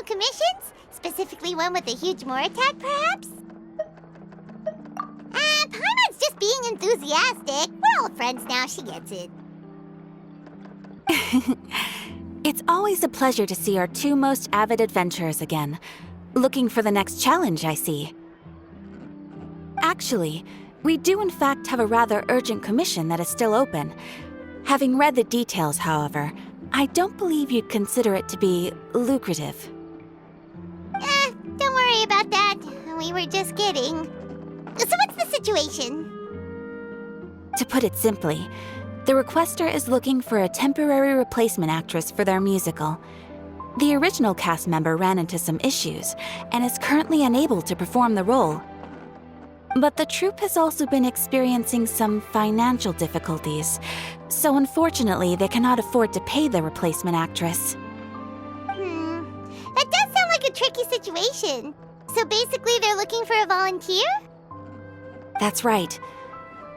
commissions? Specifically one with a huge more attack, perhaps? Paimon's just being enthusiastic. We're all friends now, she gets it. It's always a pleasure to see our two most avid adventurers again. Looking for the next challenge, I see. Actually, we do in fact have a rather urgent commission that is still open. Having read the details, however, I don't believe you'd consider it to be lucrative. Don't worry about that. We were just kidding. So what's the situation? To put it simply, the requester is looking for a temporary replacement actress for their musical. The original cast member ran into some issues and is currently unable to perform the role. But the troupe has also been experiencing some financial difficulties, so unfortunately they cannot afford to pay the replacement actress. That does sound like a tricky situation. So basically they're looking for a volunteer? That's right.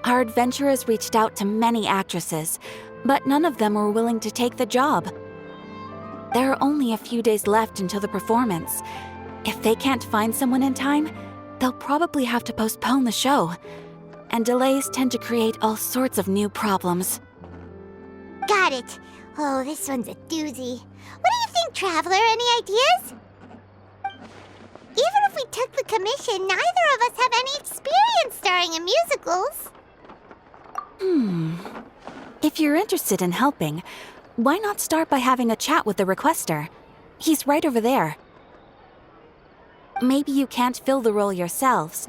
Our adventurers reached out to many actresses, but none of them were willing to take the job. There are only a few days left until the performance. If they can't find someone in time, they'll probably have to postpone the show. And delays tend to create all sorts of new problems. Got it. Oh, this one's a doozy. What do you think, Traveler? Any ideas? Even if we took the commission, neither of us have any experience starring in musicals. If you're interested in helping, why not start by having a chat with the requester? He's right over there. Maybe you can't fill the role yourselves,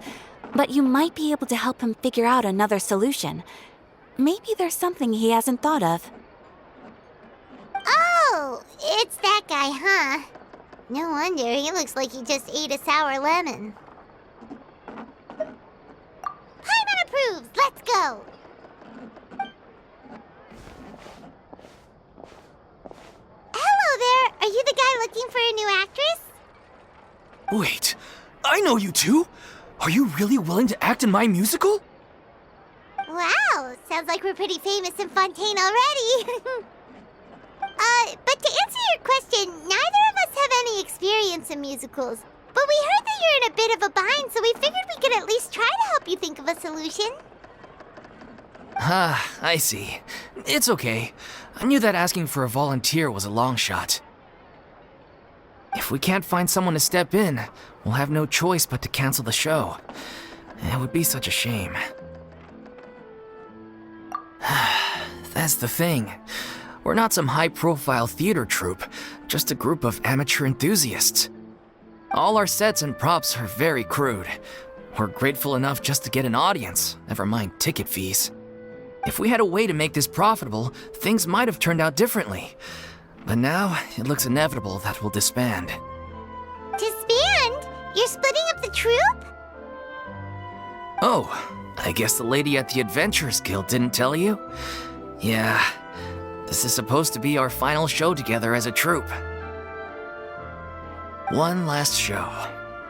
but you might be able to help him figure out another solution. Maybe there's something he hasn't thought of. Oh, it's that guy, huh? No wonder, he looks like he just ate a sour lemon. Paimon approves, let's go! Hello there, are you the guy looking for a new actress? Wait, I know you two! Are you really willing to act in my musical? Wow, sounds like we're pretty famous in Fontaine already. But to answer your question, neither of us have any experience in musicals. But we heard that you're in a bit of a bind, so we figured we could at least try to help you think of a solution. Ah, I see. It's okay. I knew that asking for a volunteer was a long shot. If we can't find someone to step in, we'll have no choice but to cancel the show. It would be such a shame. That's the thing. We're not some high-profile theater troupe, just a group of amateur enthusiasts. All our sets and props are very crude. We're grateful enough just to get an audience, never mind ticket fees. If we had a way to make this profitable, things might have turned out differently. But now, it looks inevitable that we'll disband. Disband? You're splitting up the troupe? Oh, I guess the lady at the Adventurers Guild didn't tell you? Yeah, this is supposed to be our final show together as a troupe. One last show,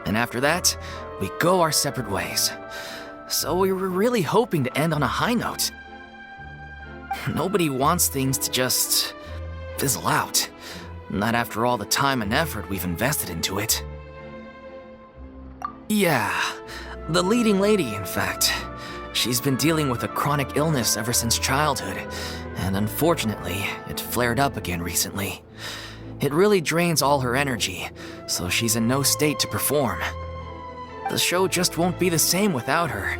and after that, we go our separate ways. So we were really hoping to end on a high note. Nobody wants things to just fizzle out. Not after all the time and effort we've invested into it. Yeah, the leading lady, in fact. She's been dealing with a chronic illness ever since childhood, and unfortunately, it flared up again recently. It really drains all her energy, so she's in no state to perform. The show just won't be the same without her.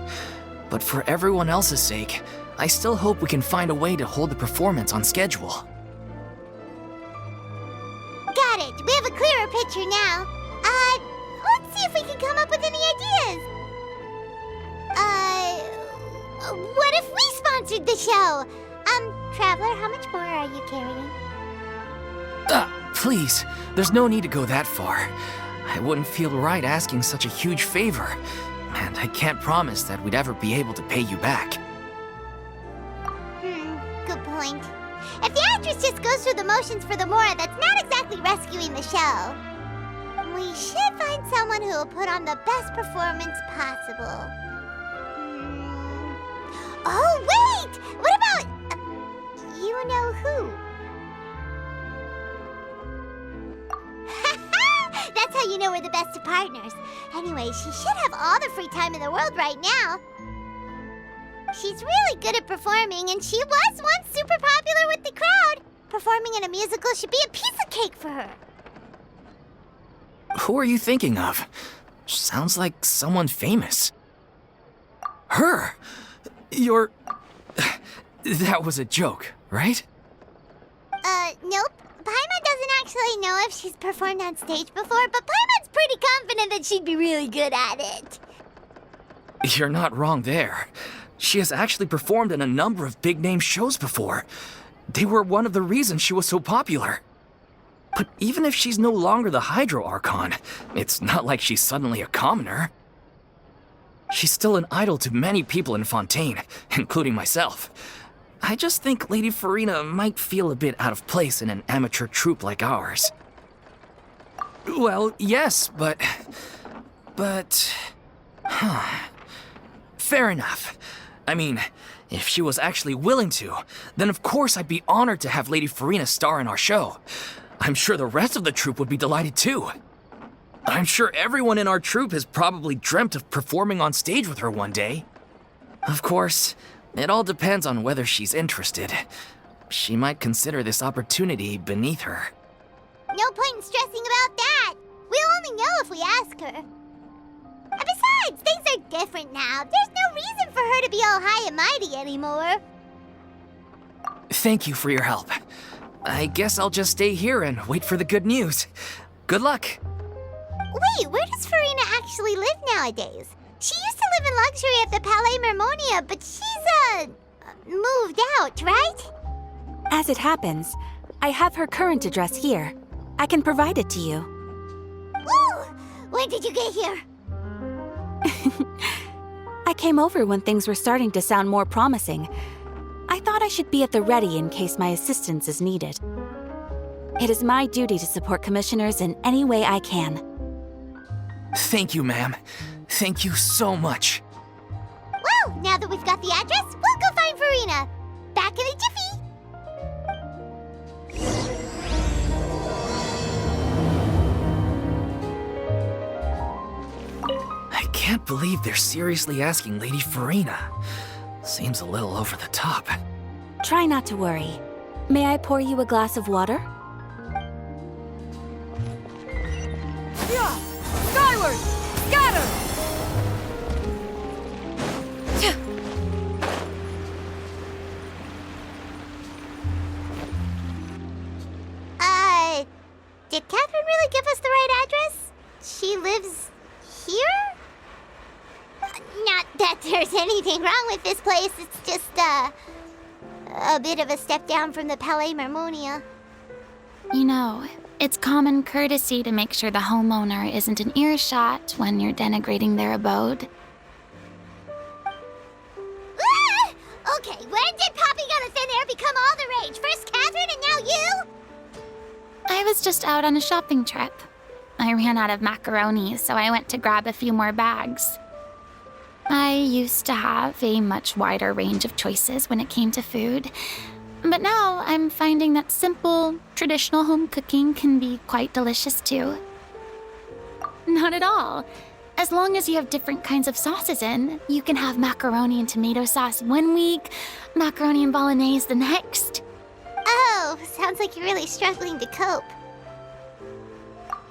But for everyone else's sake, I still hope we can find a way to hold the performance on schedule. Got it. We have a clearer picture now. Let's see if we can come up with any ideas. What if we sponsored the show? Traveler, how much more are you carrying? Please, there's no need to go that far. I wouldn't feel right asking such a huge favor, and I can't promise that we'd ever be able to pay you back. Good point. If the actress just goes through the motions for the Mora, that's not exactly rescuing the show. We should find someone who will put on the best performance possible. Oh, wait! What about... you know who? you know we're the best of partners. Anyway, she should have all the free time in the world right now. She's really good at performing, and she was once super popular with the crowd. Performing in a musical should be a piece of cake for her. Who are you thinking of? Sounds like someone famous. Her? You're... That was a joke, right? Nope. Paimon doesn't actually know if she's performed on stage before, but Paimon's pretty confident that she'd be really good at it. You're not wrong there. She has actually performed in a number of big-name shows before. They were one of the reasons she was so popular. But even if she's no longer the Hydro Archon, it's not like she's suddenly a commoner. She's still an idol to many people in Fontaine, including myself. I just think Lady Farina might feel a bit out of place in an amateur troupe like ours. Well, yes, but... Fair enough. I mean, if she was actually willing to, then of course I'd be honored to have Lady Farina star in our show. I'm sure the rest of the troupe would be delighted too. I'm sure everyone in our troupe has probably dreamt of performing on stage with her one day. Of course, it all depends on whether she's interested. She might consider this opportunity beneath her. No point in stressing about that. We'll only know if we ask her. And besides, things are different now. There's no reason for her to be all high and mighty anymore. Thank you for your help. I guess I'll just stay here and wait for the good news. Good luck. Wait, where does Farina actually live nowadays? She used to live in luxury at the Palais Mermonia, but she's, moved out, right? As it happens, I have her current address here. I can provide it to you. Ooh! When did you get here? I came over when things were starting to sound more promising. I thought I should be at the ready in case my assistance is needed. It is my duty to support commissioners in any way I can. Thank you, ma'am. Thank you so much. Well, now that we've got the address, we'll go find Farina. Back in a jiffy. I can't believe they're seriously asking Lady Farina. Seems a little over the top. Try not to worry. May I pour you a glass of water? Yeah! Skyward! Scatter! Did Catherine really give us the right address? She lives here? Not that there's anything wrong with this place, it's just, a bit of a step down from the Palais Mermonia. You know, it's common courtesy to make sure the homeowner isn't in earshot when you're denigrating their abode. Ah! Okay, when did popping out of thin air become all the rage? First Catherine and now you? I was just out on a shopping trip. I ran out of macaroni, so I went to grab a few more bags. I used to have a much wider range of choices when it came to food, but now I'm finding that simple, traditional home cooking can be quite delicious too. Not at all. As long as you have different kinds of sauces in, you can have macaroni and tomato sauce one week, macaroni and bolognese the next. Oh, sounds like you're really struggling to cope.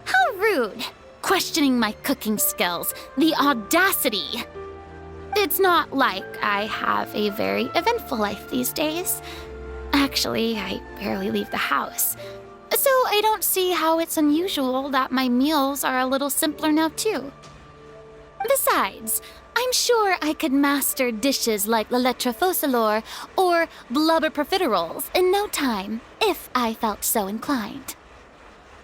How rude! Questioning my cooking skills. The audacity! It's not like I have a very eventful life these days. Actually, I barely leave the house. So I don't see how it's unusual that my meals are a little simpler now too. Besides, I'm sure I could master dishes like la lettre faucilor or blubber profiteroles in no time, if I felt so inclined.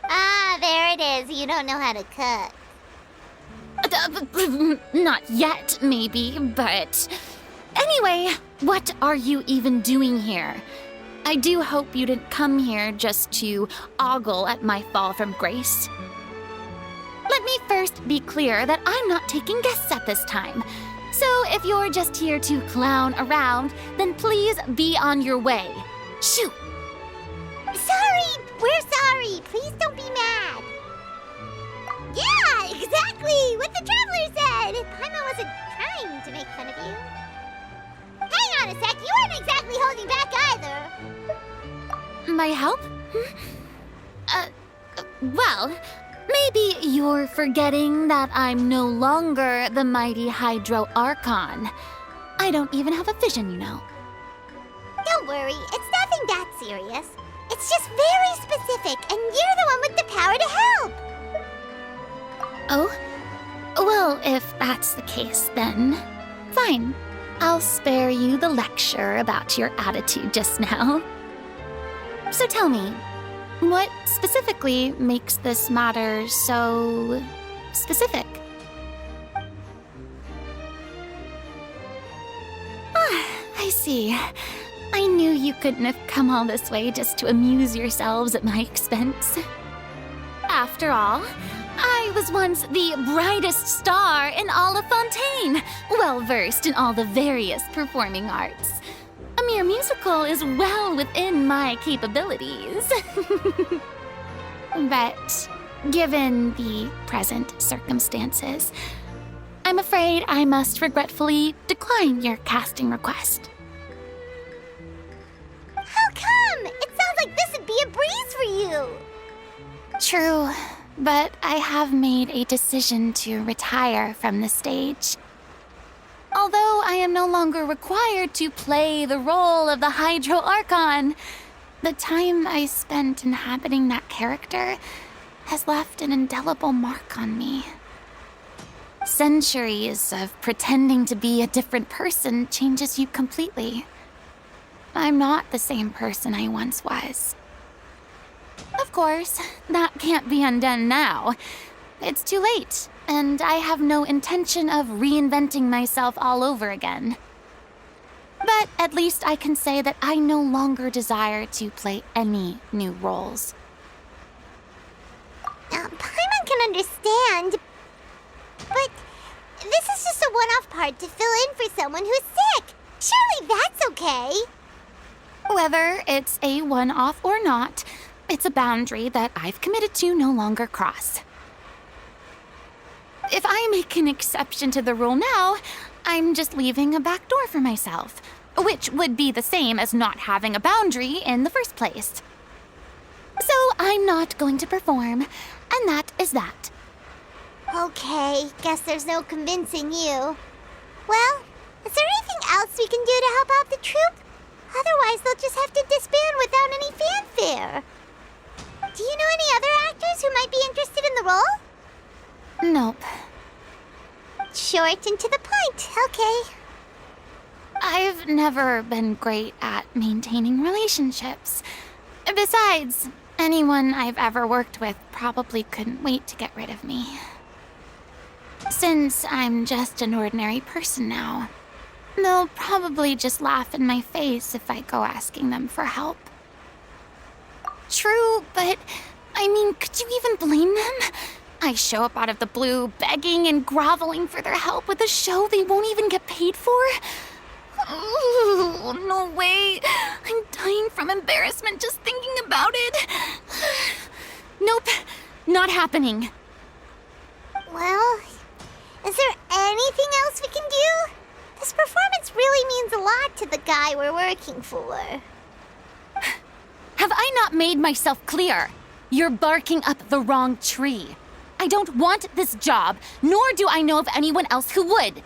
Ah, there it is. You don't know how to cook. Not yet, maybe, but... Anyway, what are you even doing here? I do hope you didn't come here just to ogle at my fall from grace. Let me first be clear that I'm not taking guests at this time. So if you're just here to clown around, then please be on your way. Shoo! Sorry! We're sorry! Please don't be mad! Yeah, exactly! What the traveler said! Paimon wasn't trying to make fun of you. Hang on a sec, you weren't exactly holding back either. My help? Well, maybe you're forgetting that I'm no longer the mighty Hydro Archon. I don't even have a vision, you know. Don't worry, it's nothing that serious. It's just very specific, and you're the one with the power to help. Oh? Well, if that's the case, then fine. I'll spare you the lecture about your attitude just now. So tell me, what specifically makes this matter so specific? Ah, I see. I knew you couldn't have come all this way just to amuse yourselves at my expense. After all, I was once the brightest star in all of Fontaine, well-versed in all the various performing arts. A mere musical is well within my capabilities. But given the present circumstances, I'm afraid I must regretfully decline your casting request. How come? It sounds like this would be a breeze for you. True, but I have made a decision to retire from the stage. Although I am no longer required to play the role of the Hydro Archon, the time I spent inhabiting that character has left an indelible mark on me. Centuries of pretending to be a different person changes you completely. I'm not the same person I once was. Of course, that can't be undone now. It's too late, and I have no intention of reinventing myself all over again. But at least I can say that I no longer desire to play any new roles. Paimon can understand, but this is just a one-off part to fill in for someone who's sick. Surely that's okay. Whether it's a one-off or not, it's a boundary that I've committed to no longer cross. If I make an exception to the rule now, I'm just leaving a back door for myself, which would be the same as not having a boundary in the first place. So I'm not going to perform, and that is that. Okay, guess there's no convincing you. Well, is there anything else we can do to help out the troupe? Otherwise, they'll just have to disband without any fanfare. Do you know any other actors who might be interested in the role? Nope. Short and to the point, okay. I've never been great at maintaining relationships. Besides, anyone I've ever worked with probably couldn't wait to get rid of me. Since I'm just an ordinary person now, they'll probably just laugh in my face if I go asking them for help. True, but I mean, could you even blame them? I show up out of the blue, begging and groveling for their help with a show they won't even get paid for? Oh, no way. I'm dying from embarrassment just thinking about it. Nope, not happening. Well, is there anything else we can do? This performance really means a lot to the guy we're working for. Have I not made myself clear? You're barking up the wrong tree. I don't want this job, nor do I know of anyone else who would.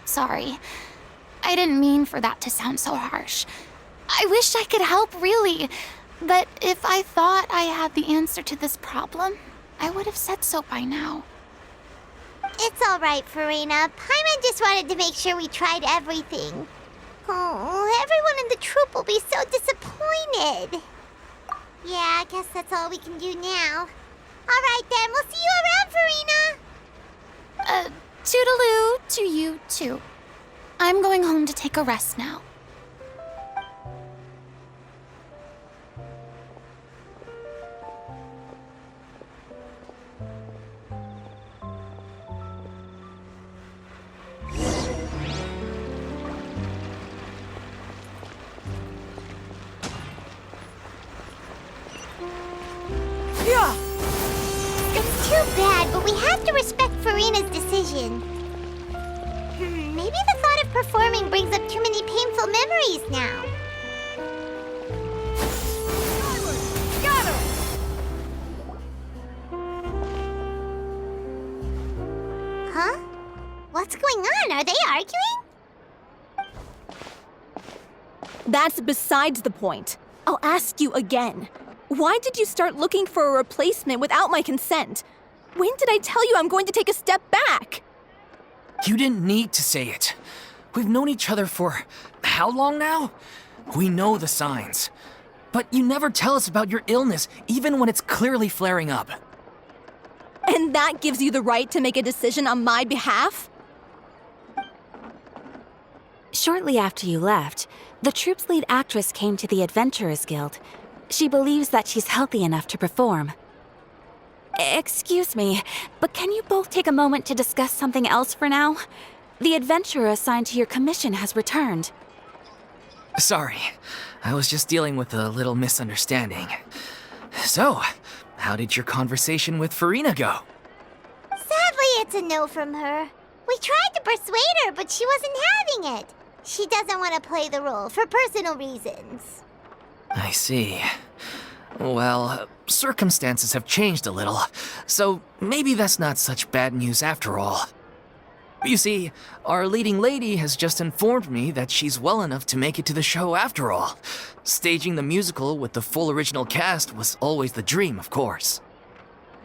Sorry. I didn't mean for that to sound so harsh. I wish I could help, really. But if I thought I had the answer to this problem, I would have said so by now. It's all right, Farina. Paimon just wanted to make sure we tried everything. Oh, everyone in the troupe will be so disappointed. Yeah, I guess that's all we can do now. All right, then. We'll see you around, Farina. Toodaloo to you, too. I'm going home to take a rest now. have to respect Farina's decision. Maybe the thought of performing brings up too many painful memories now. Got her! Huh? What's going on? Are they arguing? That's besides the point. I'll ask you again. Why did you start looking for a replacement without my consent? When did I tell you I'm going to take a step back? You didn't need to say it. We've known each other for how long now? We know the signs. But you never tell us about your illness, even when it's clearly flaring up. And that gives you the right to make a decision on my behalf? Shortly after you left, the troupe's lead actress came to the Adventurers Guild. She believes that she's healthy enough to perform. Excuse me, but can you both take a moment to discuss something else for now? The adventurer assigned to your commission has returned. Sorry, I was just dealing with a little misunderstanding. So, how did your conversation with Farina go? Sadly, it's a no from her. We tried to persuade her, but she wasn't having it. She doesn't want to play the role for personal reasons. I see. Well, circumstances have changed a little, so maybe that's not such bad news after all. You see, our leading lady has just informed me that she's well enough to make it to the show after all. Staging the musical with the full original cast was always the dream, of course.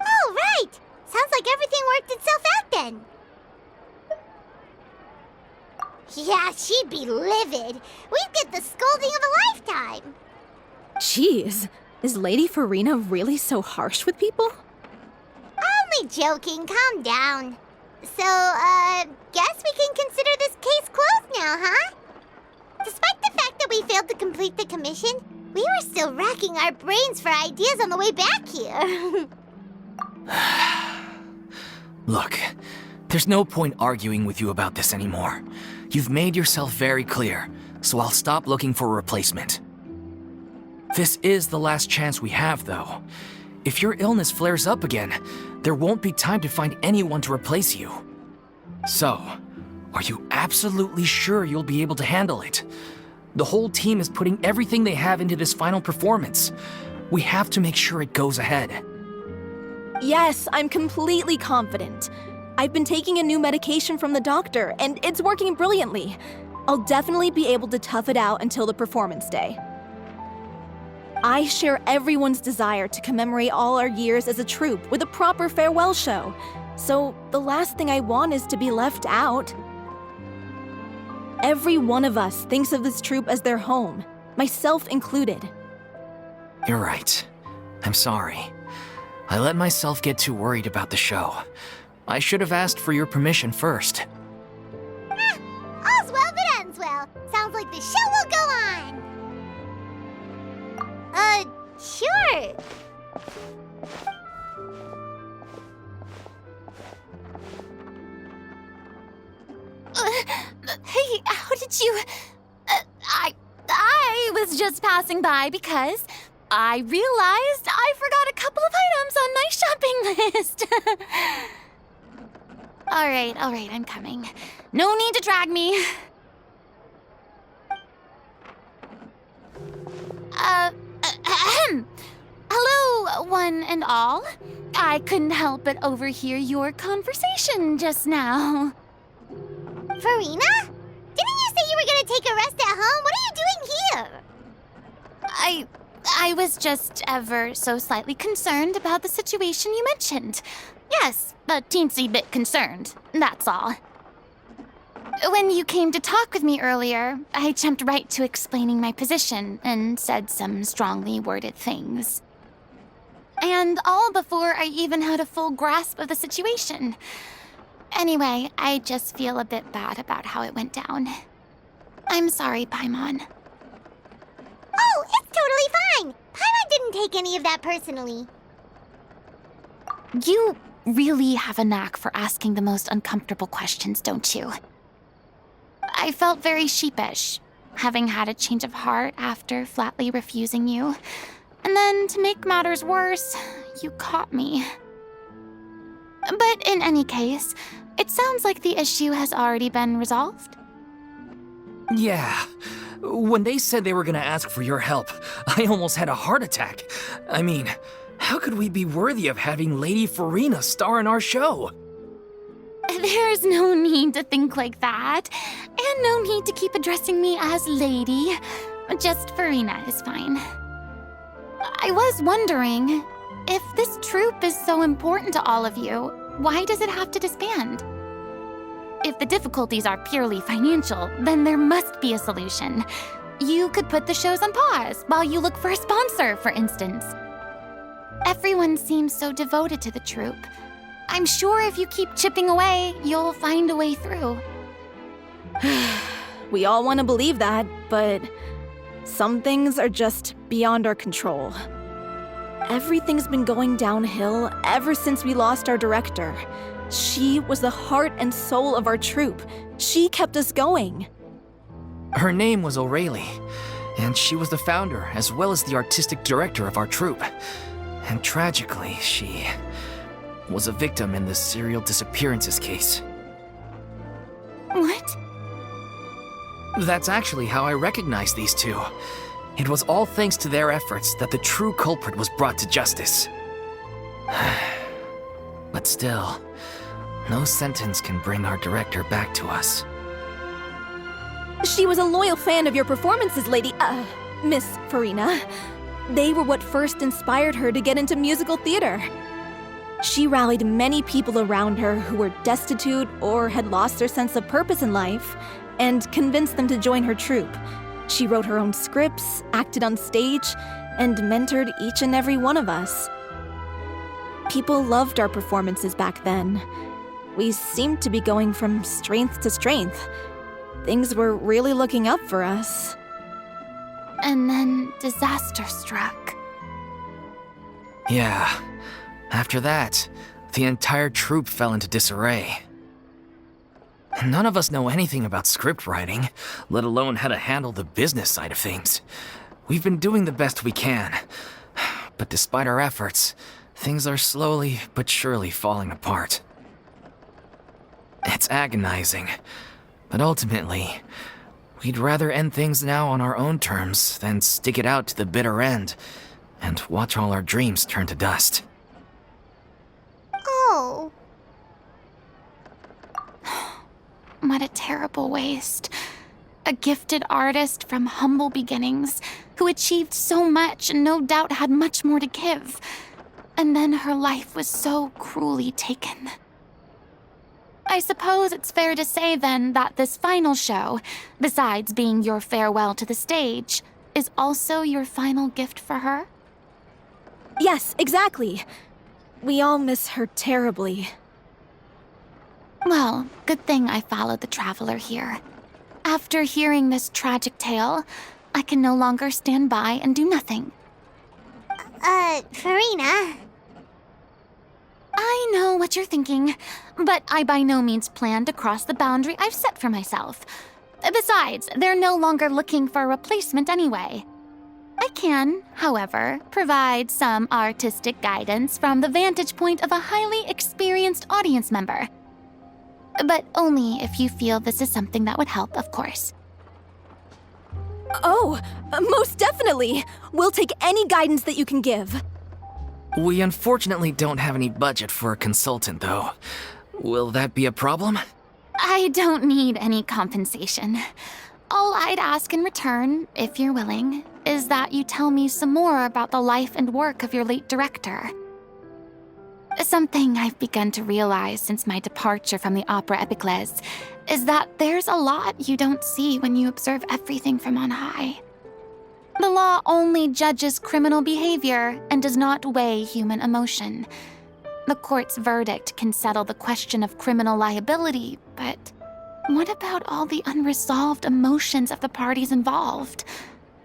Oh, right! Sounds like everything worked itself out then. Yeah, she'd be livid. We'd get the scolding of a lifetime. Jeez, is Lady Farina really so harsh with people? Only joking, calm down. So, guess we can consider this case closed now, huh? Despite the fact that we failed to complete the commission, we were still racking our brains for ideas on the way back here. Look, there's no point arguing with you about this anymore. You've made yourself very clear, so I'll stop looking for a replacement. This is the last chance we have, though. If your illness flares up again, there won't be time to find anyone to replace you. So, are you absolutely sure you'll be able to handle it? The whole team is putting everything they have into this final performance. We have to make sure it goes ahead. Yes, I'm completely confident. I've been taking a new medication from the doctor, and it's working brilliantly. I'll definitely be able to tough it out until the performance day. I share everyone's desire to commemorate all our years as a troupe with a proper farewell show, so the last thing I want is to be left out. Every one of us thinks of this troupe as their home, myself included. You're right. I'm sorry. I let myself get too worried about the show. I should have asked for your permission first. All's well that ends well. Sounds like the show will go on. Sure. Hey, how did you... I was just passing by because I realized I forgot a couple of items on my shopping list. All right, I'm coming. No need to drag me. Hello, one and all. I couldn't help but overhear your conversation just now. Farina? Didn't you say you were gonna take a rest at home? What are you doing here? I was just ever so slightly concerned about the situation you mentioned. Yes, a teensy bit concerned, that's all. When you came to talk with me earlier, I jumped right to explaining my position and said some strongly worded things. And all before I even had a full grasp of the situation. Anyway, I just feel a bit bad about how it went down. I'm sorry, Paimon. Oh, it's totally fine. Paimon didn't take any of that personally. You really have a knack for asking the most uncomfortable questions, don't you? I felt very sheepish, having had a change of heart after flatly refusing you. And then, to make matters worse, you caught me. But in any case, it sounds like the issue has already been resolved. Yeah. When they said they were gonna ask for your help, I almost had a heart attack. I mean, how could we be worthy of having Lady Farina star in our show? There's no need to think like that, and no need to keep addressing me as lady. Just Farina is fine. I was wondering, if this troupe is so important to all of you, why does it have to disband? If the difficulties are purely financial, then there must be a solution. You could put the shows on pause while you look for a sponsor, for instance. Everyone seems so devoted to the troupe. I'm sure if you keep chipping away, you'll find a way through. We all want to believe that, but some things are just beyond our control. Everything's been going downhill ever since we lost our director. She was the heart and soul of our troupe. She kept us going. Her name was O'Reilly, and she was the founder as well as the artistic director of our troupe. And tragically, she was a victim in the serial disappearances case. What? That's actually how I recognized these two. It was all thanks to their efforts that the true culprit was brought to justice. But still, no sentence can bring our director back to us. She was a loyal fan of your performances, Miss Farina. They were what first inspired her to get into musical theater. She rallied many people around her who were destitute or had lost their sense of purpose in life, and convinced them to join her troupe. She wrote her own scripts, acted on stage, and mentored each and every one of us. People loved our performances back then. We seemed to be going from strength to strength. Things were really looking up for us. And then disaster struck. Yeah. After that, the entire troupe fell into disarray. None of us know anything about script writing, let alone how to handle the business side of things. We've been doing the best we can, but despite our efforts, things are slowly but surely falling apart. It's agonizing, but ultimately, we'd rather end things now on our own terms than stick it out to the bitter end and watch all our dreams turn to dust. Oh. What a terrible waste. A gifted artist from humble beginnings who achieved so much and no doubt had much more to give. And then her life was so cruelly taken. I suppose it's fair to say then that this final show, besides being your farewell to the stage, is also your final gift for her? Yes, exactly. We all miss her terribly. Well, good thing I followed the traveler here. After hearing this tragic tale, I can no longer stand by and do nothing. Farina. I know what you're thinking, but I by no means plan to cross the boundary I've set for myself. Besides, they're no longer looking for a replacement anyway. I can, however, provide some artistic guidance from the vantage point of a highly experienced audience member. But only if you feel this is something that would help, of course. Oh, most definitely! We'll take any guidance that you can give. We unfortunately don't have any budget for a consultant, though. Will that be a problem? I don't need any compensation. All I'd ask in return, if you're willing, is that you tell me some more about the life and work of your late director. Something I've begun to realize since my departure from the Opera Epiclese is that there's a lot you don't see when you observe everything from on high. The law only judges criminal behavior and does not weigh human emotion. The court's verdict can settle the question of criminal liability, but what about all the unresolved emotions of the parties involved?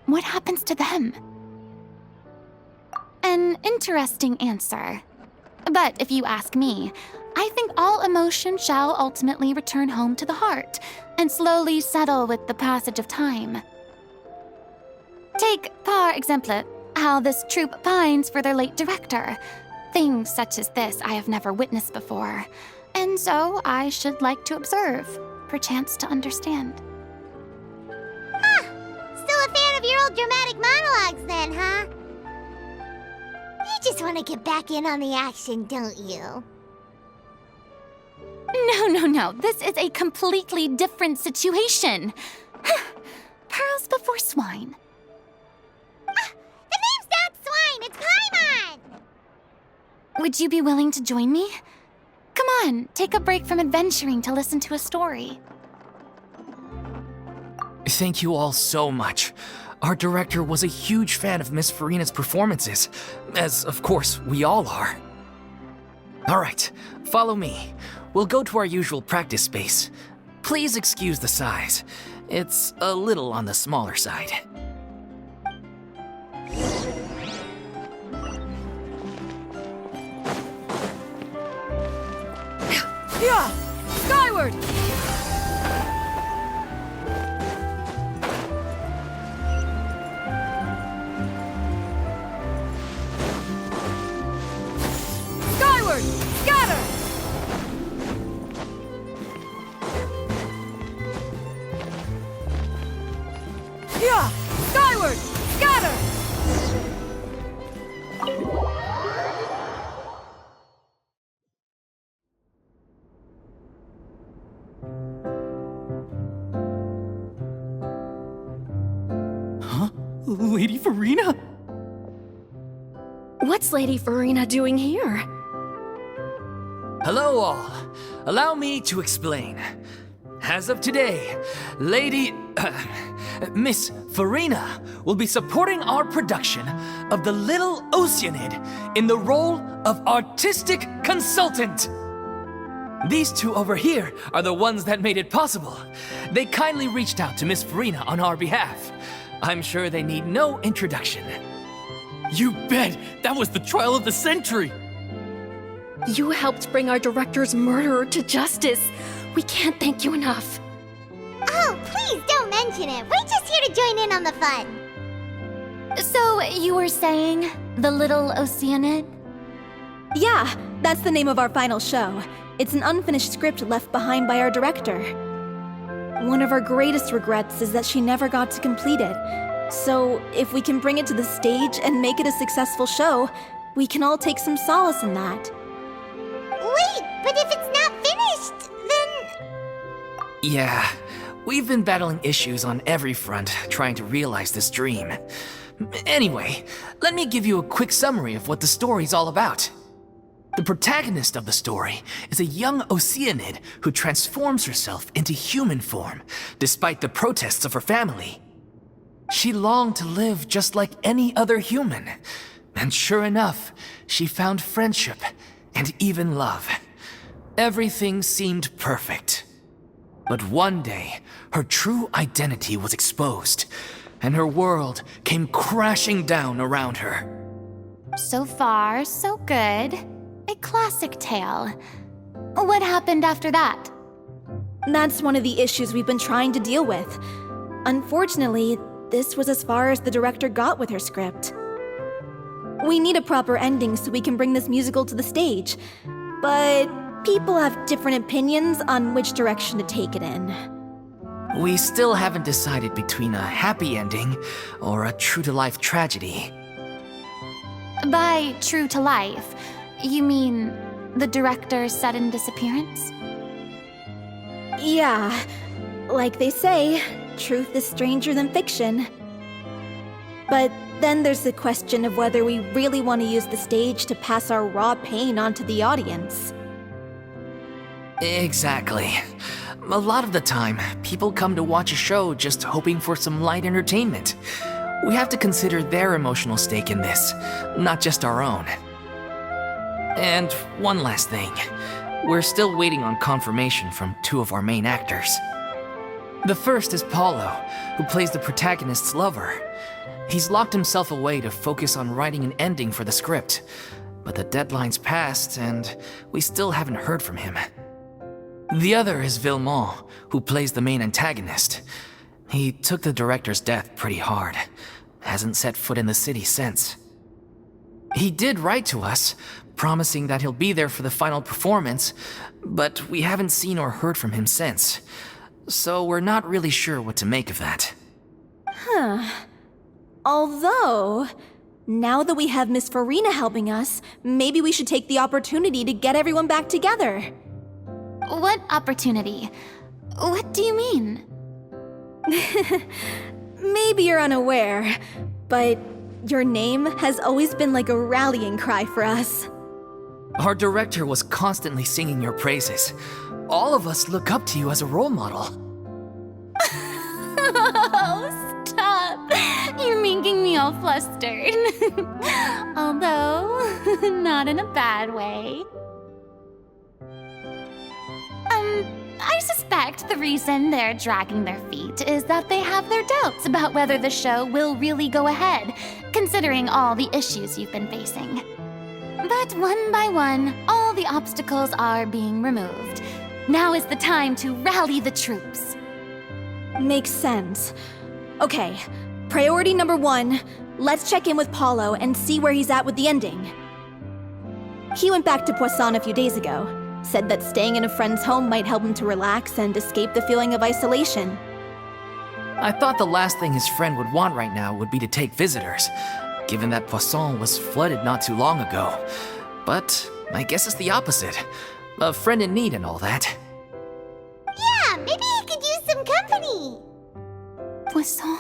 What happens to them? An interesting answer. But if you ask me, I think all emotion shall ultimately return home to the heart and slowly settle with the passage of time. Take, par exemple, how this troupe pines for their late director. Things such as this I have never witnessed before, and so I should like to observe, perchance to understand. Still a fan of your old dramatic monologues then, huh? You just want to get back in on the action, don't you? No. This is a completely different situation. Pearls before swine. The name's not Swine, it's Paimon! Would you be willing to join me? Come on, take a break from adventuring to listen to a story. Thank you all so much. Our director was a huge fan of Miss Farina's performances, as of course we all are. Alright, follow me. We'll go to our usual practice space. Please excuse the size. It's a little on the smaller side. Yeah! Skyward! Skyward! Scatter! Yeah! Skyward! Scatter! Lady Farina? What's Lady Farina doing here? Hello all. Allow me to explain. As of today, Miss Farina will be supporting our production of The Little Oceanid in the role of artistic consultant. These two over here are the ones that made it possible. They kindly reached out to Miss Farina on our behalf. I'm sure they need no introduction. You bet! That was the trial of the century! You helped bring our director's murderer to justice. We can't thank you enough. Oh, please don't mention it. We're just here to join in on the fun. So, you were saying The Little Oceanid? Yeah, that's the name of our final show. It's an unfinished script left behind by our director. One of our greatest regrets is that she never got to complete it. So, if we can bring it to the stage and make it a successful show, we can all take some solace in that. Wait, but if it's not finished, then... Yeah, we've been battling issues on every front trying to realize this dream. Anyway, let me give you a quick summary of what the story's all about. The protagonist of the story is a young Oceanid who transforms herself into human form, despite the protests of her family. She longed to live just like any other human, and sure enough, she found friendship and even love. Everything seemed perfect. But one day, her true identity was exposed, and her world came crashing down around her. So far, so good. A classic tale. What happened after that? That's one of the issues we've been trying to deal with. Unfortunately, this was as far as the director got with her script. We need a proper ending so we can bring this musical to the stage, but people have different opinions on which direction to take it in. We still haven't decided between a happy ending or a true-to-life tragedy. By true to life, you mean the director's sudden disappearance? Yeah, like they say, truth is stranger than fiction. But then there's the question of whether we really want to use the stage to pass our raw pain onto the audience. Exactly. A lot of the time, people come to watch a show just hoping for some light entertainment. We have to consider their emotional stake in this, not just our own. And one last thing. We're still waiting on confirmation from two of our main actors. The first is Paulo, who plays the protagonist's lover. He's locked himself away to focus on writing an ending for the script, but the deadline's passed and we still haven't heard from him. The other is Villemont, who plays the main antagonist. He took the director's death pretty hard. Hasn't set foot in the city since. He did write to us, promising that he'll be there for the final performance, but we haven't seen or heard from him since. So we're not really sure what to make of that. Although, now that we have Miss Farina helping us, maybe we should take the opportunity to get everyone back together. What opportunity? What do you mean? Maybe you're unaware, but your name has always been like a rallying cry for us. Our director was constantly singing your praises. All of us look up to you as a role model. Oh, stop! You're making me all flustered. Although, not in a bad way. I suspect the reason they're dragging their feet is that they have their doubts about whether the show will really go ahead, considering all the issues you've been facing. But one by one, all the obstacles are being removed. Now is the time to rally the troops. Makes sense. Okay, priority number 1, let's check in with Paulo and see where he's at with the ending. He went back to Poisson a few days ago. Said that staying in a friend's home might help him to relax and escape the feeling of isolation. I thought the last thing his friend would want right now would be to take visitors, given that Poisson was flooded not too long ago. But I guess it's the opposite. A friend in need and all that. Yeah, maybe he could use some company. Poisson?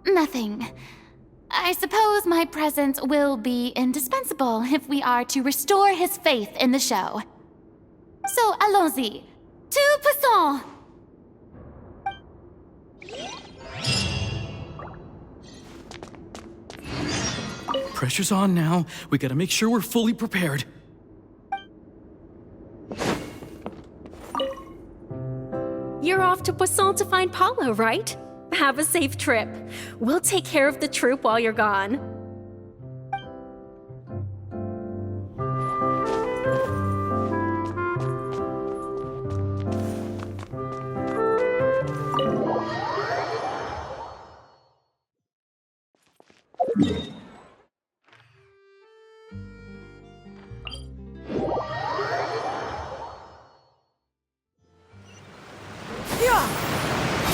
Nothing. I suppose my presence will be indispensable if we are to restore his faith in the show. So, allons-y. To Poisson! Pressure's on now. We gotta make sure we're fully prepared. You're off to Poisson to find Paulo, right? Have a safe trip. We'll take care of the troop while you're gone.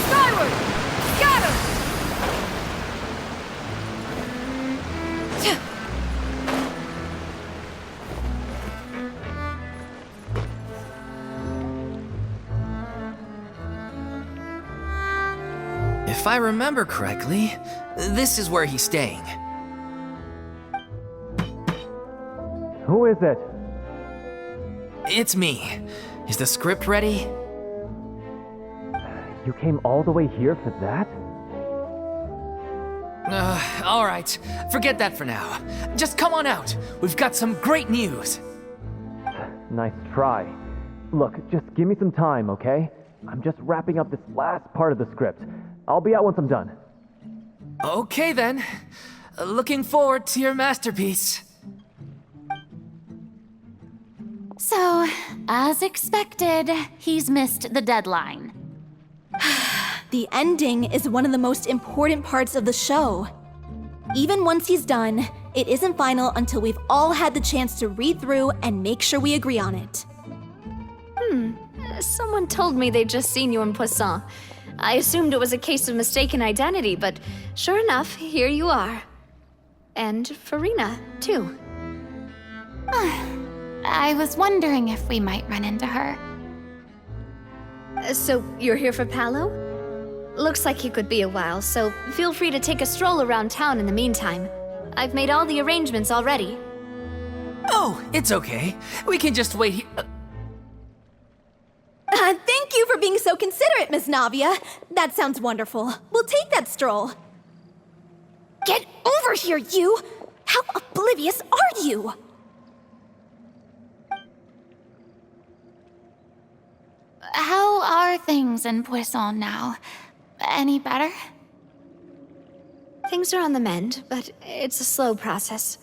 Skyward! Scatter! If I remember correctly, this is where he's staying. Who is it? It's me. Is the script ready? You came all the way here for that? All right. Forget that for now. Just come on out. We've got some great news. Nice try. Look, just give me some time, okay? I'm just wrapping up this last part of the script. I'll be out once I'm done. Okay then. Looking forward to your masterpiece. So, as expected, he's missed the deadline. The ending is one of the most important parts of the show. Even once he's done, it isn't final until we've all had the chance to read through and make sure we agree on it. Someone told me they'd just seen you in Poisson. I assumed it was a case of mistaken identity, but sure enough, here you are. And Farina, too. I was wondering if we might run into her. So, you're here for Paulo? Looks like he could be a while, so feel free to take a stroll around town in the meantime. I've made all the arrangements already. Oh, it's okay. We can just wait here. Thank you for being so considerate, Miss Navia. That sounds wonderful. We'll take that stroll. Get over here, you! How oblivious are you? How are things in Poisson now? Any better? Things are on the mend, but it's a slow process.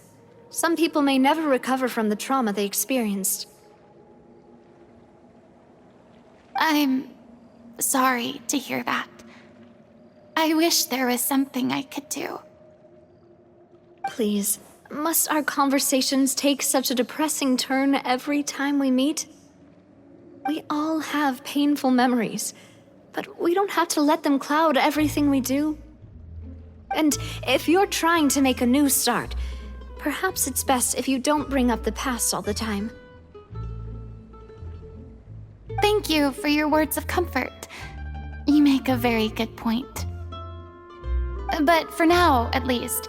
Some people may never recover from the trauma they experienced. I'm sorry to hear that. I wish there was something I could do. Please, must our conversations take such a depressing turn every time we meet? We all have painful memories, but we don't have to let them cloud everything we do. And if you're trying to make a new start, perhaps it's best if you don't bring up the past all the time. Thank you for your words of comfort. You make a very good point. But for now, at least,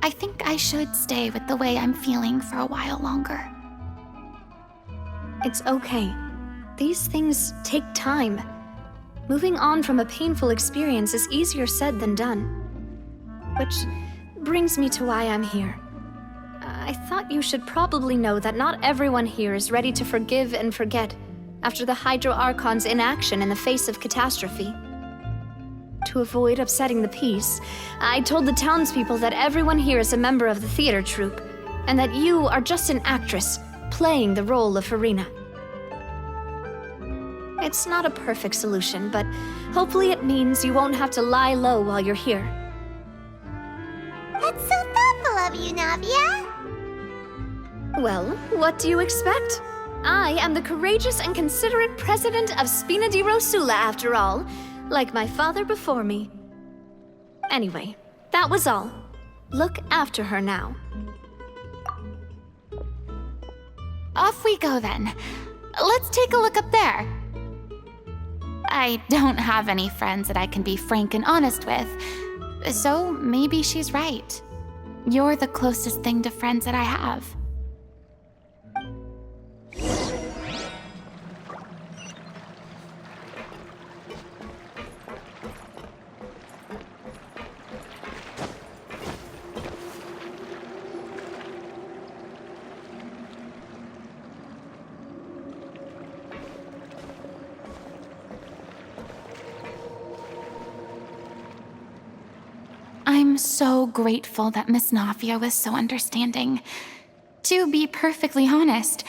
I think I should stay with the way I'm feeling for a while longer. It's okay. These things take time. Moving on from a painful experience is easier said than done. Which brings me to why I'm here. I thought you should probably know that not everyone here is ready to forgive and forget after the Hydro Archon's inaction in the face of catastrophe. To avoid upsetting the peace, I told the townspeople that everyone here is a member of the theater troupe, and that you are just an actress playing the role of Farina. It's not a perfect solution, but hopefully it means you won't have to lie low while you're here. That's so thoughtful of you, Navia. Well, what do you expect? I am the courageous and considerate president of Spina di Rosula, after all, like my father before me. Anyway, that was all. Look after her now. Off we go then. Let's take a look up there. I don't have any friends that I can be frank and honest with, so maybe she's right. You're the closest thing to friends that I have. I'm so grateful that Miss Navia was so understanding. To be perfectly honest,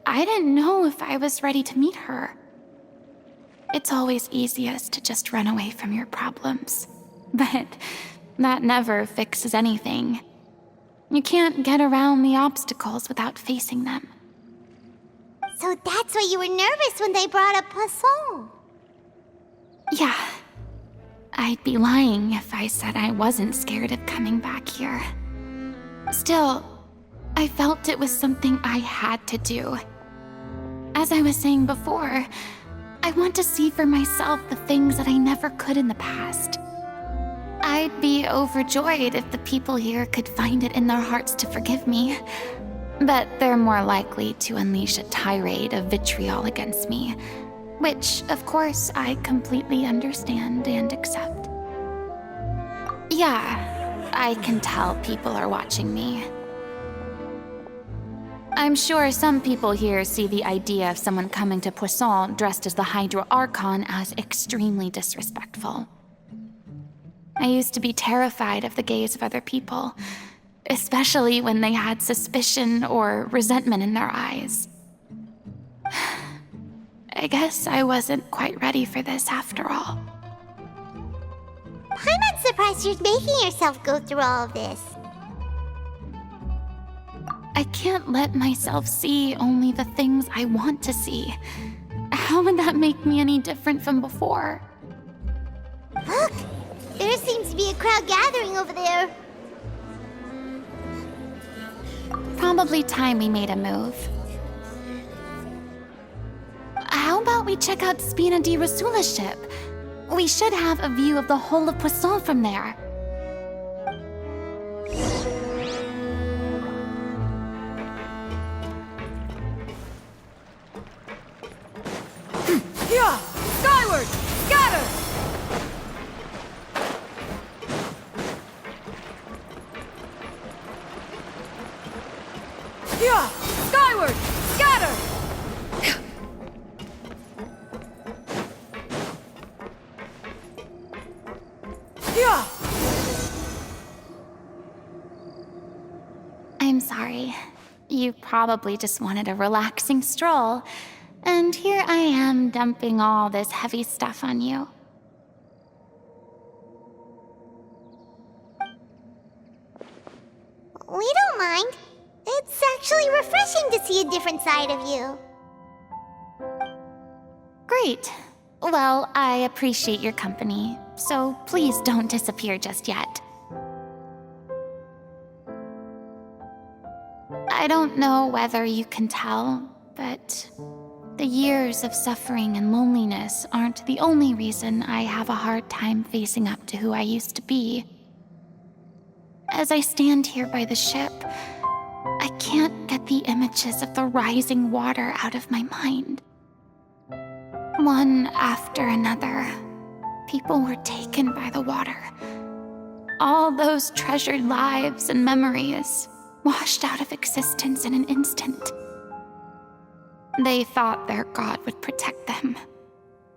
I didn't know if I was ready to meet her. It's always easiest to just run away from your problems, but that never fixes anything. You can't get around the obstacles without facing them. So that's why you were nervous when they brought up Poisson. Yeah. I'd be lying if I said I wasn't scared of coming back here. Still, I felt it was something I had to do. As I was saying before, I want to see for myself the things that I never could in the past. I'd be overjoyed if the people here could find it in their hearts to forgive me, but they're more likely to unleash a tirade of vitriol against me, which, of course, I completely understand and accept. Yeah, I can tell people are watching me. I'm sure some people here see the idea of someone coming to Poisson dressed as the Hydro Archon as extremely disrespectful. I used to be terrified of the gaze of other people, especially when they had suspicion or resentment in their eyes. I guess I wasn't quite ready for this after all. I'm not surprised you're making yourself go through all of this. I can't let myself see only the things I want to see. How would that make me any different from before? Look! There seems to be a crowd gathering over there. Probably time we made a move. How about we check out Spina di Rosula's ship? We should have a view of the whole of Poisson from there. Yeah! Skyward! Scatter! Yeah! Skyward! Scatter! Yeah! I'm sorry. You probably just wanted a relaxing stroll, and here I am dumping all this heavy stuff on you. really refreshing to see a different side of you. Great. Well, I appreciate your company, so please don't disappear just yet. I don't know whether you can tell, but the years of suffering and loneliness aren't the only reason I have a hard time facing up to who I used to be. As I stand here by the ship, I can't get the images of the rising water out of my mind. One after another, people were taken by the water. All those treasured lives and memories washed out of existence in an instant. They thought their god would protect them.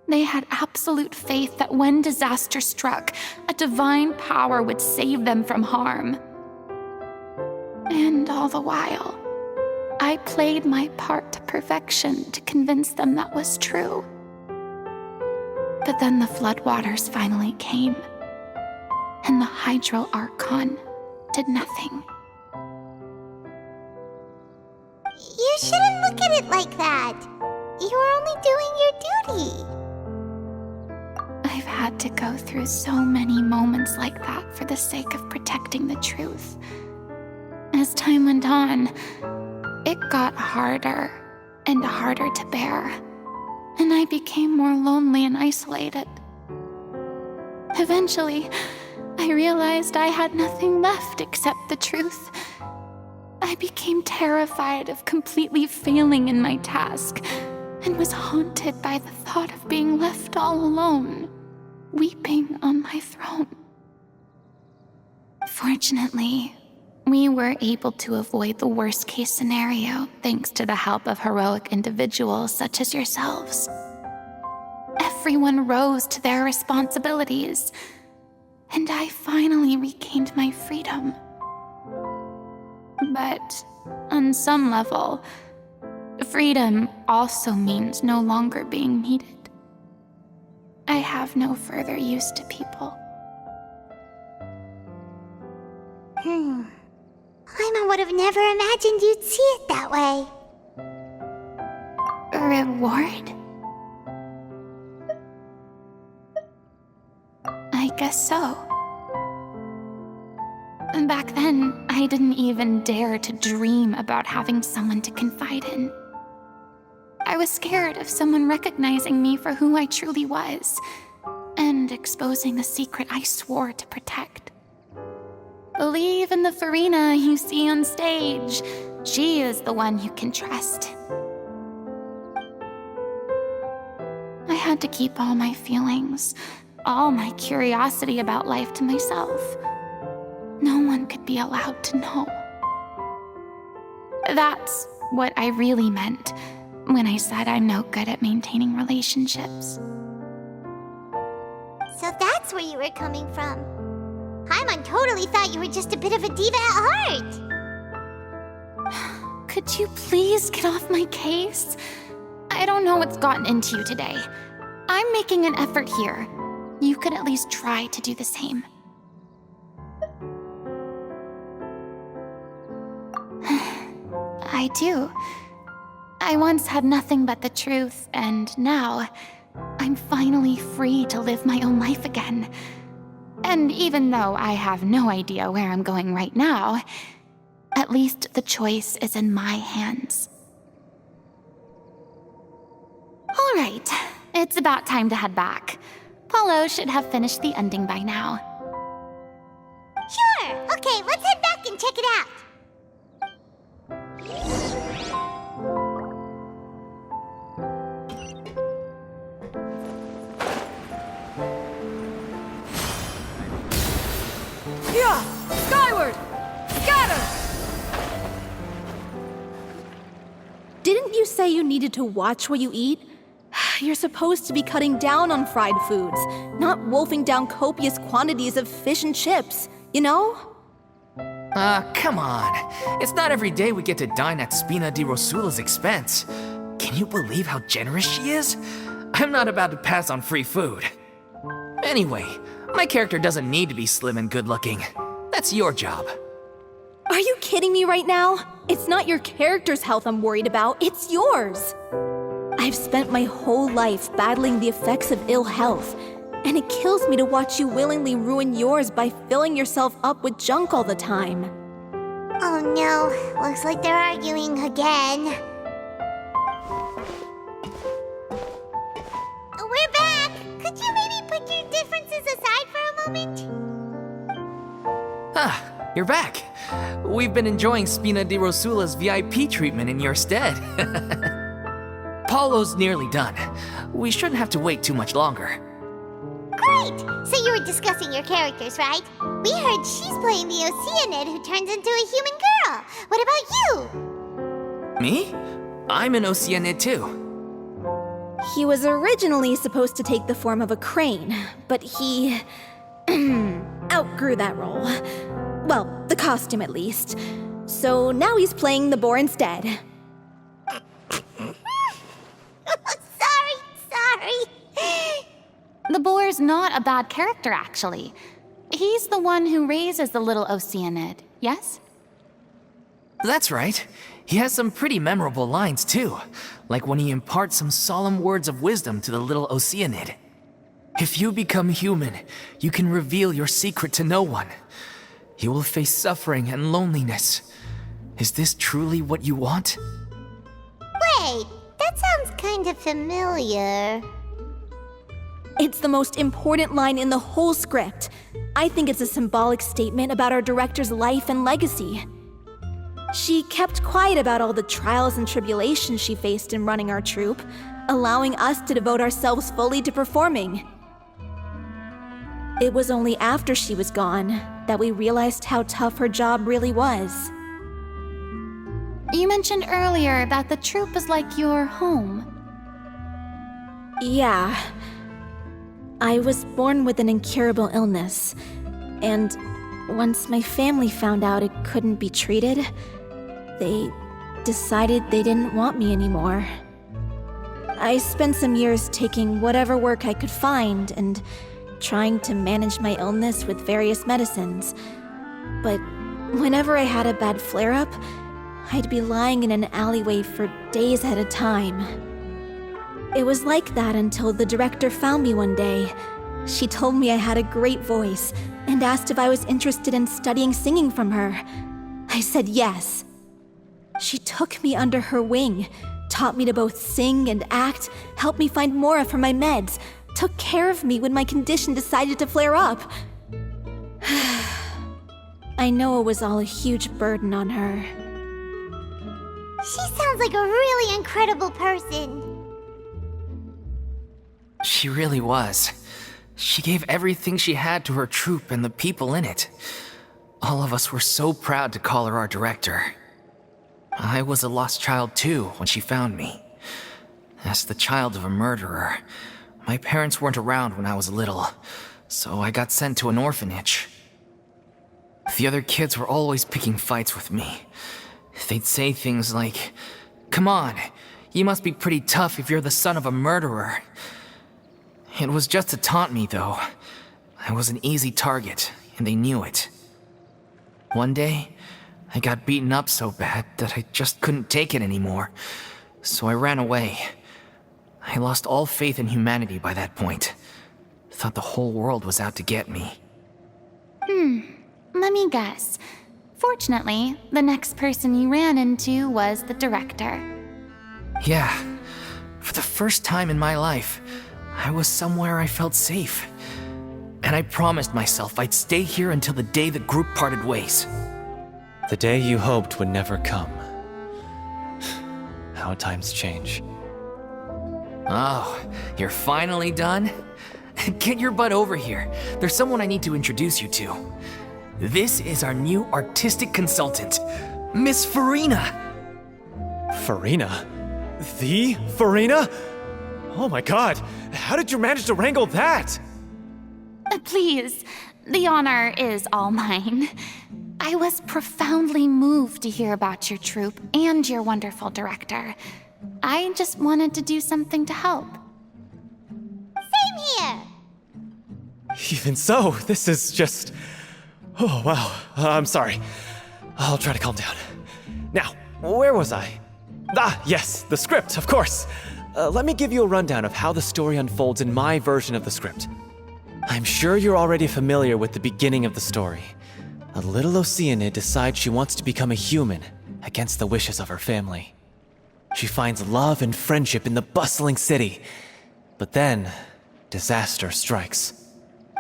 They had absolute faith that when disaster struck, a divine power would save them from harm. And all the while, I played my part to perfection to convince them that was true. But then the floodwaters finally came, and the Hydro Archon did nothing. You shouldn't look at it like that. You were only doing your duty. I've had to go through so many moments like that for the sake of protecting the truth. As time went on, it got harder and harder to bear, and I became more lonely and isolated. Eventually, I realized I had nothing left except the truth. I became terrified of completely failing in my task, and was haunted by the thought of being left all alone, weeping on my throne. Fortunately, we were able to avoid the worst-case scenario thanks to the help of heroic individuals such as yourselves. Everyone rose to their responsibilities, and I finally regained my freedom. But on some level, freedom also means no longer being needed. I have no further use to people. Paimon would have never imagined you'd see it that way. Reward? I guess so. Back then, I didn't even dare to dream about having someone to confide in. I was scared of someone recognizing me for who I truly was, and exposing the secret I swore to protect. Believe in the Farina you see on stage. She is the one you can trust. I had to keep all my feelings, all my curiosity about life to myself. No one could be allowed to know. That's what I really meant when I said I'm no good at maintaining relationships. So that's where you were coming from. Paimon totally thought you were just a bit of a diva at heart. Could you please get off my case? I don't know what's gotten into you today. I'm making an effort here. You could at least try to do the same. I do. I once had nothing but the truth, and now I'm finally free to live my own life again. And even though I have no idea where I'm going right now, at least the choice is in my hands. All right, it's about time to head back. Paulo should have finished the ending by now. Sure! Okay, let's head back and check it out. Yeah! Skyward! Scatter! Didn't you say you needed to watch what you eat? You're supposed to be cutting down on fried foods, not wolfing down copious quantities of fish and chips, you know? Come on. It's not every day we get to dine at Spina di Rosula's expense. Can you believe how generous she is? I'm not about to pass on free food. Anyway, my character doesn't need to be slim and good-looking. That's your job. Are you kidding me right now? It's not your character's health I'm worried about, it's yours. I've spent my whole life battling the effects of ill health, and it kills me to watch you willingly ruin yours by filling yourself up with junk all the time. Oh no, looks like they're arguing again. We're back! Could you maybe put your differences aside for a moment? Ah, you're back. We've been enjoying Spina di Rosula's VIP treatment in your stead. Paulo's nearly done. We shouldn't have to wait too much longer. Great! So you were discussing your characters, right? We heard she's playing the Oceanid who turns into a human girl. What about you? Me? I'm an Oceanid too. He was originally supposed to take the form of a crane, but he outgrew that role. Well, the costume at least. So now he's playing the boar instead. Sorry. The boar's not a bad character, actually. He's the one who raises the little Oceanid, yes? That's right. He has some pretty memorable lines too, like when he imparts some solemn words of wisdom to the little Oceanid. If you become human, you can reveal your secret to no one. You will face suffering and loneliness. Is this truly what you want? Wait, that sounds kind of familiar. It's the most important line in the whole script. I think it's a symbolic statement about our director's life and legacy. She kept quiet about all the trials and tribulations she faced in running our troupe, allowing us to devote ourselves fully to performing. It was only after she was gone that we realized how tough her job really was. You mentioned earlier that the troupe is like your home. Yeah. I was born with an incurable illness, and once my family found out it couldn't be treated, they decided they didn't want me anymore. I spent some years taking whatever work I could find and trying to manage my illness with various medicines. But whenever I had a bad flare-up, I'd be lying in an alleyway for days at a time. It was like that until the director found me one day. She told me I had a great voice and asked if I was interested in studying singing from her. I said yes. She took me under her wing, taught me to both sing and act, helped me find Mora for my meds, took care of me when my condition decided to flare up. I know it was all a huge burden on her. She sounds like a really incredible person. She really was. She gave everything she had to her troupe and the people in it. All of us were so proud to call her our director. I was a lost child too when she found me. As the child of a murderer, my parents weren't around when I was little, so I got sent to an orphanage. The other kids were always picking fights with me. They'd say things like, "Come on, you must be pretty tough if you're the son of a murderer." It was just to taunt me, though. I was an easy target, and they knew it. One day, I got beaten up so bad that I just couldn't take it anymore, so I ran away. I lost all faith in humanity by that point. Thought the whole world was out to get me. Let me guess. Fortunately, the next person you ran into was the director. Yeah. For the first time in my life, I was somewhere I felt safe. And I promised myself I'd stay here until the day the group parted ways. The day you hoped would never come. How times change. Oh, you're finally done? Get your butt over here. There's someone I need to introduce you to. This is our new artistic consultant, Miss Farina. Farina? The Farina? Oh my god, how did you manage to wrangle that? Please, the honor is all mine. I was profoundly moved to hear about your troupe and your wonderful director. I just wanted to do something to help. Same here. Even so, this is just... Oh wow, I'm sorry. I'll try to calm down. Now, where was I? Ah, yes, the script, of course. Let me give you a rundown of how the story unfolds in my version of the script. I'm sure you're already familiar with the beginning of the story. A little Oceanid decides she wants to become a human against the wishes of her family. She finds love and friendship in the bustling city. But then, disaster strikes.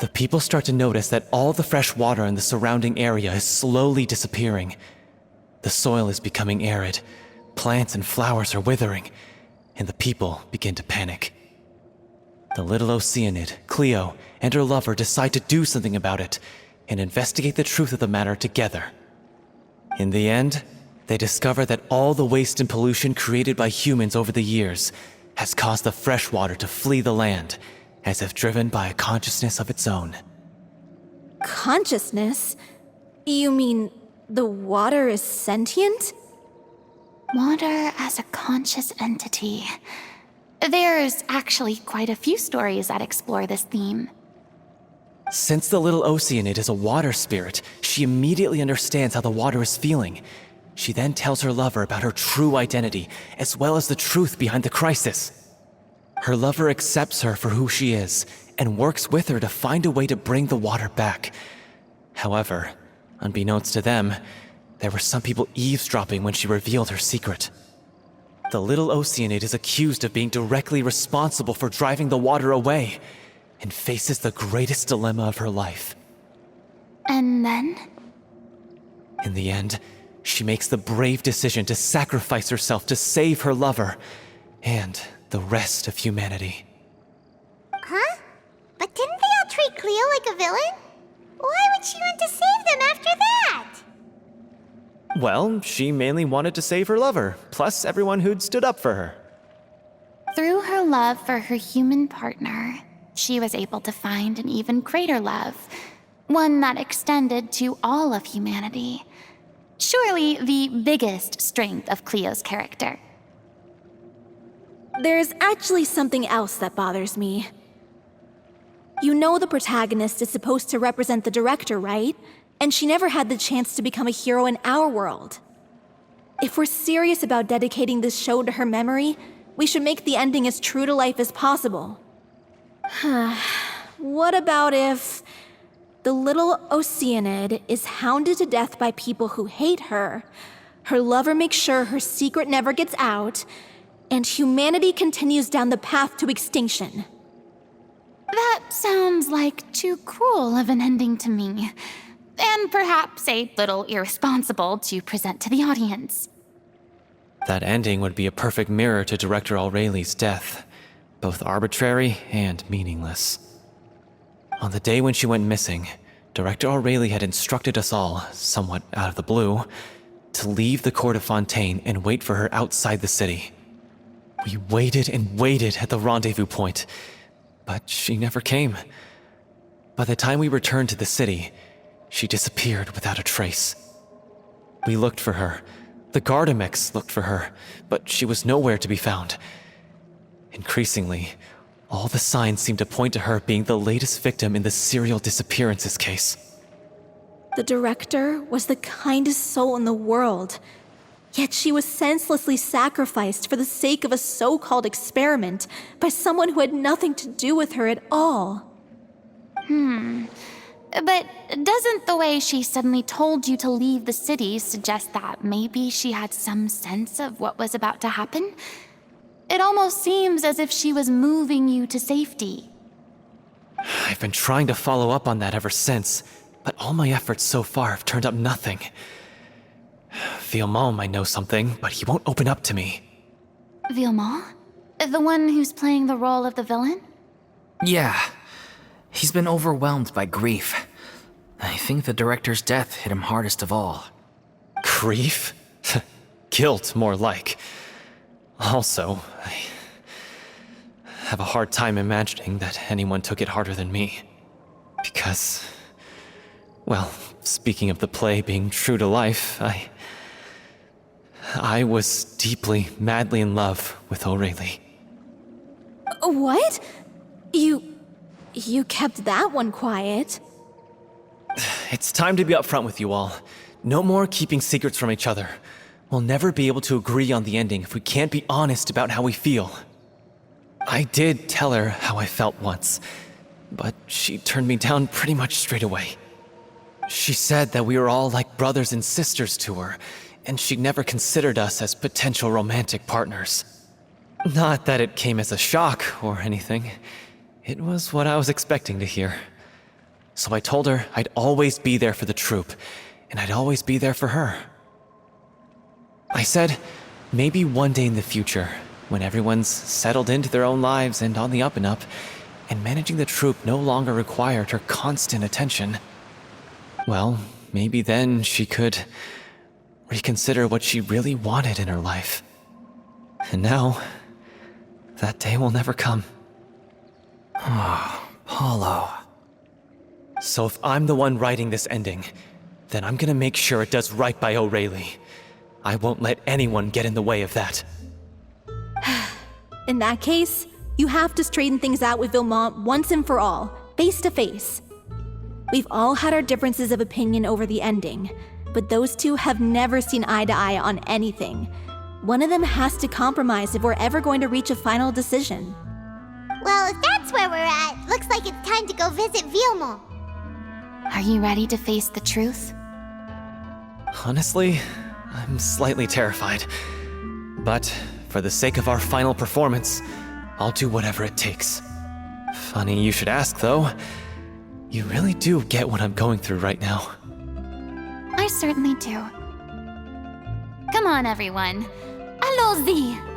The people start to notice that all the fresh water in the surrounding area is slowly disappearing. The soil is becoming arid, plants and flowers are withering, and the people begin to panic. The little Oceanid, Cleo, and her lover decide to do something about it and investigate the truth of the matter together. In the end, they discover that all the waste and pollution created by humans over the years has caused the fresh water to flee the land, as if driven by a consciousness of its own. Consciousness? You mean the water is sentient? Water as a conscious entity. There's actually quite a few stories that explore this theme. Since the little Oceanid is a water spirit, she immediately understands how the water is feeling. She then tells her lover about her true identity, as well as the truth behind the crisis. Her lover accepts her for who she is, and works with her to find a way to bring the water back. However, unbeknownst to them, there were some people eavesdropping when she revealed her secret. The little Oceanid is accused of being directly responsible for driving the water away, and faces the greatest dilemma of her life. And then? In the end, she makes the brave decision to sacrifice herself to save her lover, and the rest of humanity. Huh? But didn't they all treat Cleo like a villain? Why would she want to save them after that? Well, she mainly wanted to save her lover, plus everyone who'd stood up for her. Through her love for her human partner, she was able to find an even greater love, one that extended to all of humanity. Surely the biggest strength of Cleo's character. There's actually something else that bothers me. You know the protagonist is supposed to represent the director, right? And she never had the chance to become a hero in our world. If we're serious about dedicating this show to her memory, we should make the ending as true to life as possible. What about if the little Oceanid is hounded to death by people who hate her, her lover makes sure her secret never gets out, and humanity continues down the path to extinction? That sounds like too cruel of an ending to me. And perhaps a little irresponsible to present to the audience. That ending would be a perfect mirror to Director Aureli's death, both arbitrary and meaningless. On the day when she went missing, Director Aureli had instructed us all, somewhat out of the blue, to leave the court of Fontaine and wait for her outside the city. We waited and waited at the rendezvous point, but she never came. By the time we returned to the city, she disappeared without a trace. We looked for her. The Gardamex looked for her, but she was nowhere to be found. Increasingly, all the signs seemed to point to her being the latest victim in the serial disappearances case. The director was the kindest soul in the world, yet she was senselessly sacrificed for the sake of a so-called experiment by someone who had nothing to do with her at all. But doesn't the way she suddenly told you to leave the city suggest that maybe she had some sense of what was about to happen? It almost seems as if she was moving you to safety. I've been trying to follow up on that ever since, but all my efforts so far have turned up nothing. Villemont might know something, but he won't open up to me. Villemont? The one who's playing the role of the villain? Yeah. He's been overwhelmed by grief. I think the director's death hit him hardest of all. Grief? Guilt, more like. Also, I have a hard time imagining that anyone took it harder than me. Because, well, speaking of the play being true to life, I was deeply, madly in love with Aureli. What? You kept that one quiet. It's time to be upfront with you all. No more keeping secrets from each other. We'll never be able to agree on the ending if we can't be honest about how we feel. I did tell her how I felt once, but she turned me down pretty much straight away. She said that we were all like brothers and sisters to her, and she never considered us as potential romantic partners. Not that it came as a shock or anything. It was what I was expecting to hear. So I told her I'd always be there for the troupe, and I'd always be there for her. I said, maybe one day in the future, when everyone's settled into their own lives and on the up and up, and managing the troupe no longer required her constant attention, well, maybe then she could reconsider what she really wanted in her life. And now, that day will never come. Paulo. So if I'm the one writing this ending, then I'm gonna make sure it does right by O'Reilly. I won't let anyone get in the way of that. In that case, you have to straighten things out with Vilmont once and for all, face to face. We've all had our differences of opinion over the ending, but those two have never seen eye to eye on anything. One of them has to compromise if we're ever going to reach a final decision. Well, if that's where we're at, looks like it's time to go visit Vilmont. Are you ready to face the truth? Honestly, I'm slightly terrified. But for the sake of our final performance, I'll do whatever it takes. Funny you should ask, though. You really do get what I'm going through right now. I certainly do. Come on, everyone. Allons-y!